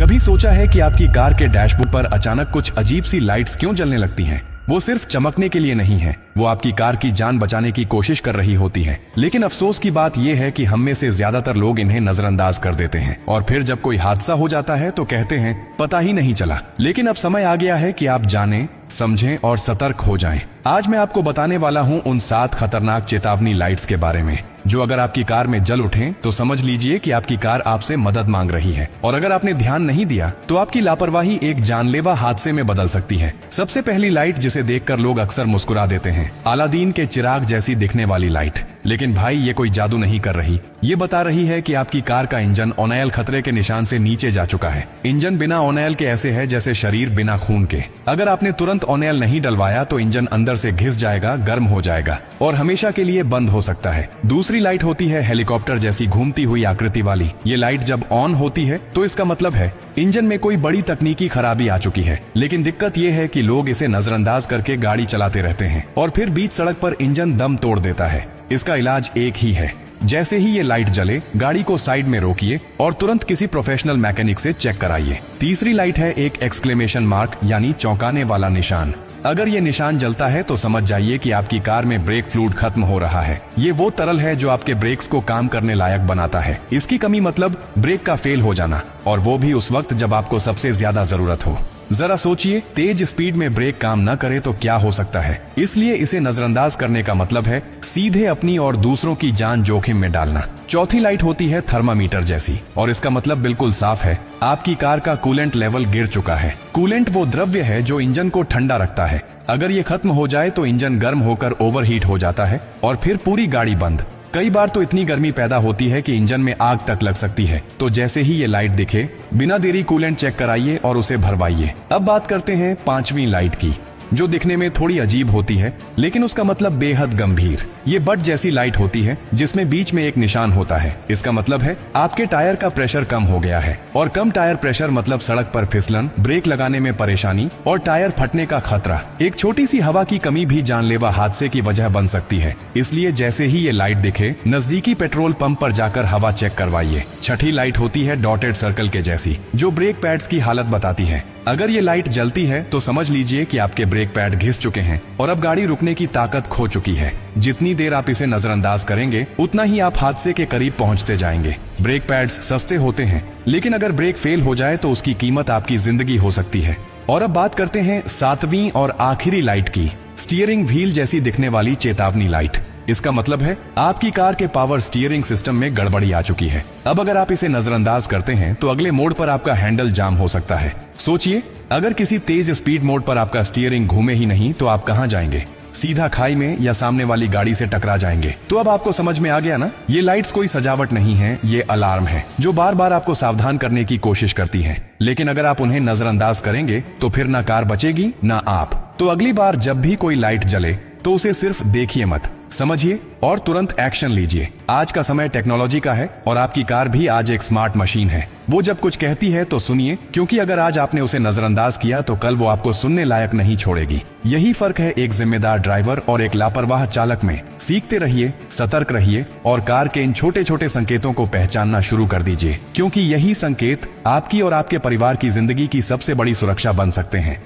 कभी सोचा है कि आपकी कार के डैशबोर्ड पर अचानक कुछ अजीब सी लाइट्स क्यों जलने लगती हैं? वो सिर्फ चमकने के लिए नहीं है, वो आपकी कार की जान बचाने की कोशिश कर रही होती है। लेकिन अफसोस की बात यह है कि हम में से ज्यादातर लोग इन्हें नजरअंदाज कर देते हैं और फिर जब कोई हादसा हो जाता है तो कहते हैं पता ही नहीं चला। लेकिन अब समय आ गया है कि आप जानें, समझें और सतर्क हो जाएं। आज मैं आपको बताने वाला हूं उन 7 खतरनाक चेतावनी लाइट्स के बारे में जो अगर आपकी कार में जल उठें तो समझ लीजिए कि आपकी कार आपसे मदद मांग रही है, और अगर आपने ध्यान नहीं दिया तो आपकी लापरवाही एक जानलेवा हादसे में बदल सकती है। सबसे पहली लाइट जिसे देखकर लोग अक्सर मुस्कुरा देते हैं, अलादीन के चिराग जैसी दिखने वाली लाइट। लेकिन भाई ये कोई जादू नहीं कर रही, ये बता रही है कि आपकी कार का इंजन ऑन खतरे के निशान से नीचे जा चुका है। इंजन बिना ऑन के ऐसे है जैसे शरीर बिना खून के। अगर आपने तुरंत ऑन नहीं डलवाया तो इंजन अंदर से घिस जाएगा, गर्म हो जाएगा और हमेशा के लिए बंद हो सकता है। दूसरी लाइट होती है हेलीकॉप्टर जैसी घूमती हुई आकृति वाली। ये लाइट जब ऑन होती है तो इसका मतलब है इंजन में कोई बड़ी तकनीकी खराबी आ चुकी है। लेकिन दिक्कत ये है कि लोग इसे नजरअंदाज करके गाड़ी चलाते रहते हैं और फिर बीच सड़क पर इंजन दम तोड़ देता है। इसका इलाज एक ही है, जैसे ही ये लाइट जले गाड़ी को साइड में रोकिए और तुरंत किसी प्रोफेशनल मैकेनिक से चेक कराइए। तीसरी लाइट है एक एक्सक्लेमेशन मार्क यानी चौंकाने वाला निशान। अगर ये निशान जलता है तो समझ जाइए कि आपकी कार में ब्रेक फ्लूइड खत्म हो रहा है। ये वो तरल है जो आपके ब्रेक्स को काम करने लायक बनाता है। इसकी कमी मतलब ब्रेक का फेल हो जाना, और वो भी उस वक्त जब आपको सबसे ज्यादा जरूरत हो। जरा सोचिए, तेज स्पीड में ब्रेक काम न करे तो क्या हो सकता है। इसलिए इसे नजरअंदाज करने का मतलब है सीधे अपनी और दूसरों की जान जोखिम में डालना। चौथी लाइट होती है थर्मामीटर जैसी, और इसका मतलब बिल्कुल साफ है, आपकी कार का कूलेंट लेवल गिर चुका है। कूलेंट वो द्रव्य है जो इंजन को ठंडा रखता है। अगर ये खत्म हो जाए तो इंजन गर्म होकर ओवरहीट हो जाता है और फिर पूरी गाड़ी बंद। कई बार तो इतनी गर्मी पैदा होती है कि इंजन में आग तक लग सकती है। तो जैसे ही ये लाइट दिखे, बिना देरी कूलेंट चेक कराइए और उसे भरवाइए। अब बात करते हैं 5वीं लाइट की, जो दिखने में थोड़ी अजीब होती है लेकिन उसका मतलब बेहद गंभीर। ये बट जैसी लाइट होती है जिसमें बीच में एक निशान होता है। इसका मतलब है आपके टायर का प्रेशर कम हो गया है, और कम टायर प्रेशर मतलब सड़क पर फिसलन, ब्रेक लगाने में परेशानी और टायर फटने का खतरा। एक छोटी सी हवा की कमी भी जानलेवा हादसे की वजह बन सकती है। इसलिए जैसे ही ये लाइट दिखे, नजदीकी पेट्रोल पंप पर जाकर हवा चेक करवाइए। छठी लाइट होती है डॉटेड सर्कल के जैसी, जो ब्रेक पैड्स की हालत बताती है। अगर ये लाइट जलती है तो समझ लीजिए कि आपके ब्रेक पैड घिस चुके हैं और अब गाड़ी रुकने की ताकत खो चुकी है। जितनी देर आप इसे नजरअंदाज करेंगे उतना ही आप हादसे के करीब पहुंचते जाएंगे। ब्रेक पैड्स सस्ते होते हैं, लेकिन अगर ब्रेक फेल हो जाए तो उसकी कीमत आपकी जिंदगी हो सकती है। और अब बात करते हैं 7वीं और आखिरी लाइट की, स्टीयरिंग व्हील जैसी दिखने वाली चेतावनी लाइट। इसका मतलब है आपकी कार के पावर स्टीयरिंग सिस्टम में गड़बड़ी आ चुकी है। अब अगर आप इसे नजरअंदाज करते हैं तो अगले मोड़ पर आपका हैंडल जाम हो सकता है। सोचिए, अगर किसी तेज स्पीड मोड पर आपका स्टीयरिंग घूमे ही नहीं तो आप कहां जाएंगे? सीधा खाई में या सामने वाली गाड़ी से टकरा जाएंगे। तो अब आपको समझ में आ गया ना, ये लाइट्स कोई सजावट नहीं है, ये अलार्म है जो बार बार आपको सावधान करने की कोशिश करती है। लेकिन अगर आप उन्हें नजरअंदाज करेंगे तो फिर ना कार बचेगी ना आप। तो अगली बार जब भी कोई लाइट जले तो उसे सिर्फ देखिए मत, समझिए और तुरंत एक्शन लीजिए। आज का समय टेक्नोलॉजी का है और आपकी कार भी आज एक स्मार्ट मशीन है। वो जब कुछ कहती है तो सुनिए, क्योंकि अगर आज आपने उसे नजरअंदाज किया तो कल वो आपको सुनने लायक नहीं छोड़ेगी। यही फर्क है एक जिम्मेदार ड्राइवर और एक लापरवाह चालक में। सीखते रहिए, सतर्क रहिए और कार के इन छोटे छोटे संकेतों को पहचानना शुरू कर दीजिए, क्योंकि यही संकेत आपकी और आपके परिवार की जिंदगी की सबसे बड़ी सुरक्षा बन सकते हैं।